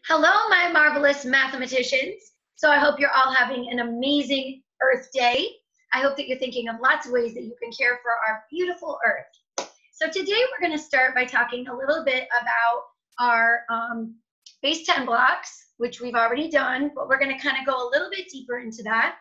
Hello, my marvelous mathematicians. So I hope you're all having an amazing Earth Day. I hope that you're thinking of lots of ways that you can care for our beautiful Earth. So today we're going to start by talking a little bit about our base 10 blocks, which we've already done, but we're going to kind of go a little bit deeper into that.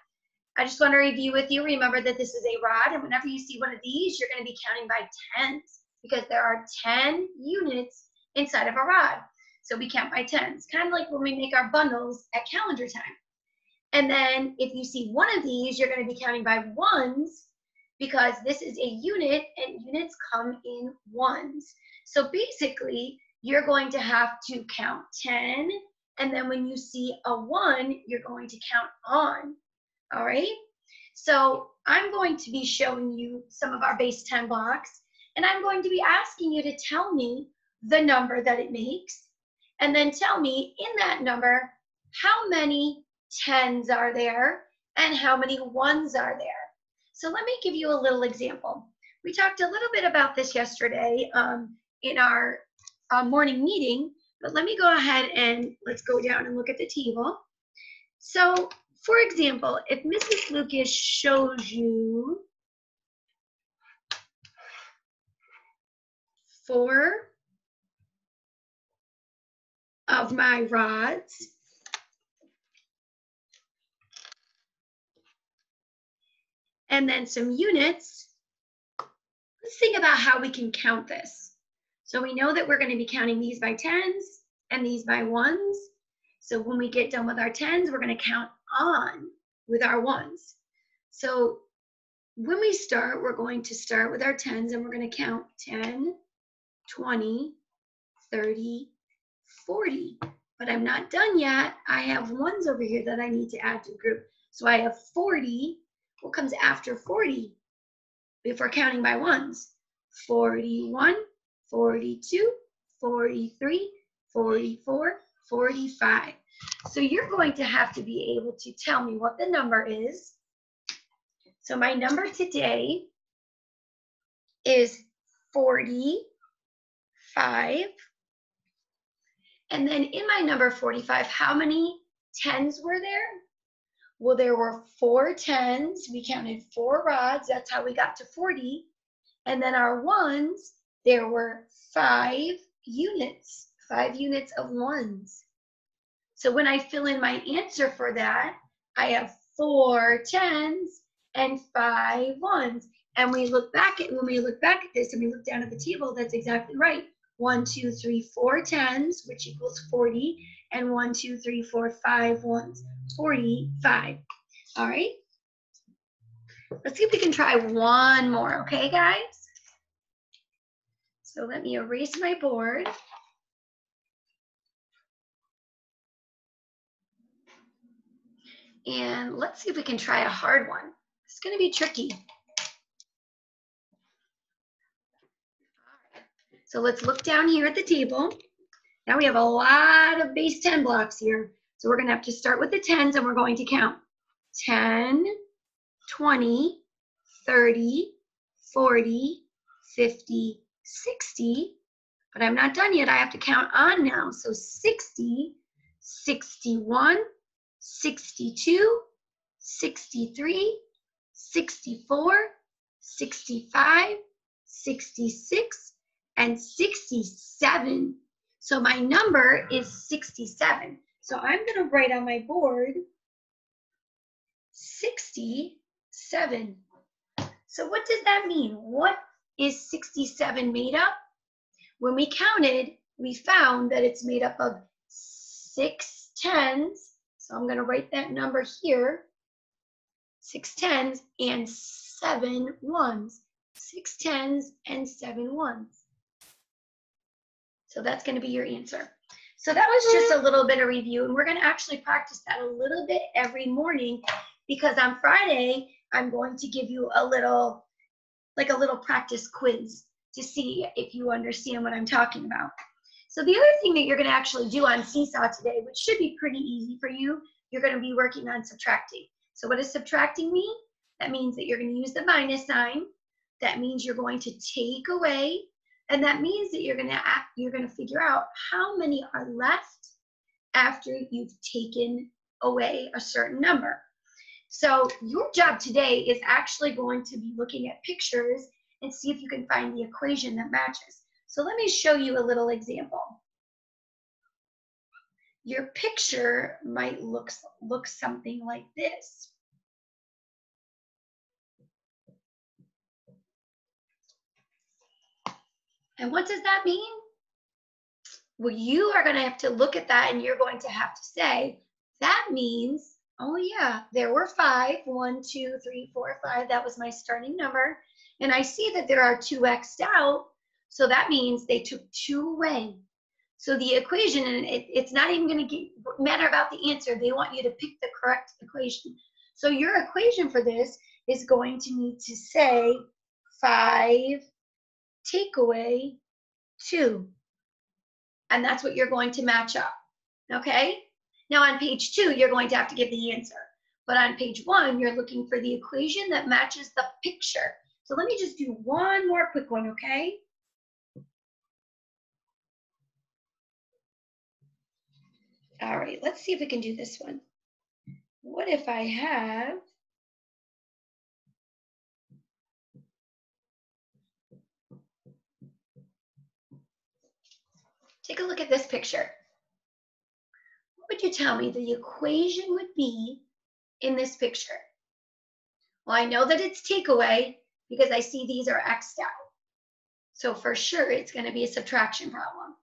I just want to review with you. Remember that this is a rod, and whenever you see one of these, you're going to be counting by tens because there are 10 units inside of a rod. So we count by tens, kind of like when we make our bundles at calendar time. And then if you see one of these, you're going to be counting by ones because this is a unit and units come in ones. So basically, you're going to have to count 10, and then when you see a 1, you're going to count on. All right? So I'm going to be showing you some of our base 10 blocks, and I'm going to be asking you to tell me the number that it makes. And then tell me in that number, how many tens are there and how many ones are there? So let me give you a little example. We talked a little bit about this yesterday in our morning meeting, but let me go ahead and let's go down and look at the table. So for example, if Mrs. Lucas shows you 4 of my rods, and then some units, let's think about how we can count this. So we know that we're going to be counting these by tens and these by ones. So when we get done with our tens, we're going to count on with our ones. So when we start, we're going to start with our tens and we're going to count 10, 20, 30, 40. But I'm not done yet. I have ones over here that I need to add to the group. So I have 40. What comes after 40? If we're counting by ones, 41, 42, 43, 44, 45. So you're going to have to be able to tell me what the number is. So my number today is 45. And then in my number 45, how many tens were there? Well, there were 4 tens. We counted 4 rods. That's how we got to 40. And then our ones, there were 5 units, 5 units of ones. So when I fill in my answer for that, I have 4 tens and 5 ones. And when we look back at this and we look down at the table, that's exactly right. 1, 2, 3, 4 tens, which equals 40, and 1, 2, 3, 4, 5 ones, 45. All right. Let's see if we can try one more, okay, guys? So let me erase my board. And let's see if we can try a hard one. It's going to be tricky. So let's look down here at the table. Now we have a lot of base 10 blocks here. So we're going to have to start with the tens and we're going to count 10, 20, 30, 40, 50, 60. But I'm not done yet. I have to count on now. So 60, 61, 62, 63, 64, 65, 66, and 67. So my number is 67. So I'm going to write on my board 67. So what does that mean? What is 67 made up? When we counted, we found that it's made up of 6 tens. So I'm going to write that number here. 6 tens and 7 ones. 6 tens and 7 ones. So that's going to be your answer. So that was just a little bit of review, and we're going to actually practice that a little bit every morning because on Friday, I'm going to give you a little practice quiz to see if you understand what I'm talking about. So the other thing that you're going to actually do on Seesaw today, which should be pretty easy for you, you're going to be working on subtracting. So what does subtracting mean? That means that you're going to use the minus sign. That means you're going to take away, and that means that you're going to figure out how many are left after you've taken away a certain number. So your job today is actually going to be looking at pictures and see if you can find the equation that matches. So let me show you a little example. Your picture might look something like this. And what does that mean? Well, you are going to have to look at that and you're going to have to say, that means, oh yeah, there were 5. 1, 2, 3, 4, 5. That was my starting number. And I see that there are 2 X'd out. So that means they took 2 away. So the equation, and it's not even going to matter about the answer. They want you to pick the correct equation. So your equation for this is going to need to say 5 take away 2. And that's what you're going to match up, okay? Now on page 2, you're going to have to give the answer. But on page 1, you're looking for the equation that matches the picture. So let me just do one more quick one, okay? All right, let's see if we can do this one. What if I have take a look at this picture. What would you tell me the equation would be in this picture? Well, I know that it's takeaway because I see these are X'd out. So for sure, it's going to be a subtraction problem.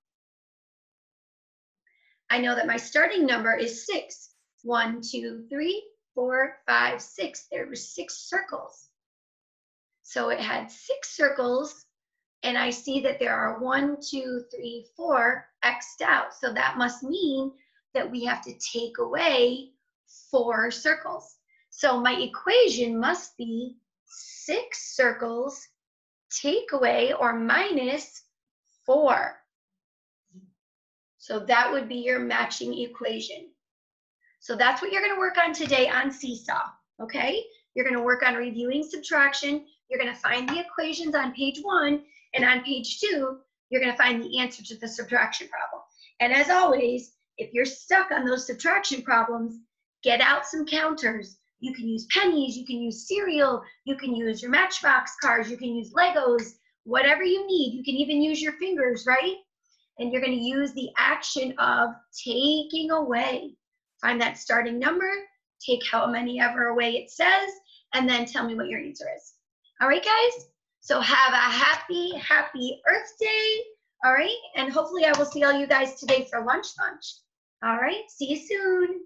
I know that my starting number is 6. 1, 2, 3, 4, 5, 6. There were 6 circles. So it had 6 circles. And I see that there are 1, 2, 3, 4 X'd out. So that must mean that we have to take away 4 circles. So my equation must be 6 circles take away or minus 4. So that would be your matching equation. So that's what you're going to work on today on Seesaw, okay? You're going to work on reviewing subtraction. You're going to find the equations on page 1. And on page 2, you're going to find the answer to the subtraction problem. And as always, if you're stuck on those subtraction problems, get out some counters. You can use pennies, you can use cereal, you can use your Matchbox cars, you can use Legos, whatever you need. You can even use your fingers, right? And you're going to use the action of taking away. Find that starting number, take how many ever away it says, and then tell me what your answer is. All right, guys? So have a happy, happy Earth Day, all right? And hopefully I will see all you guys today for lunch. All right, see you soon.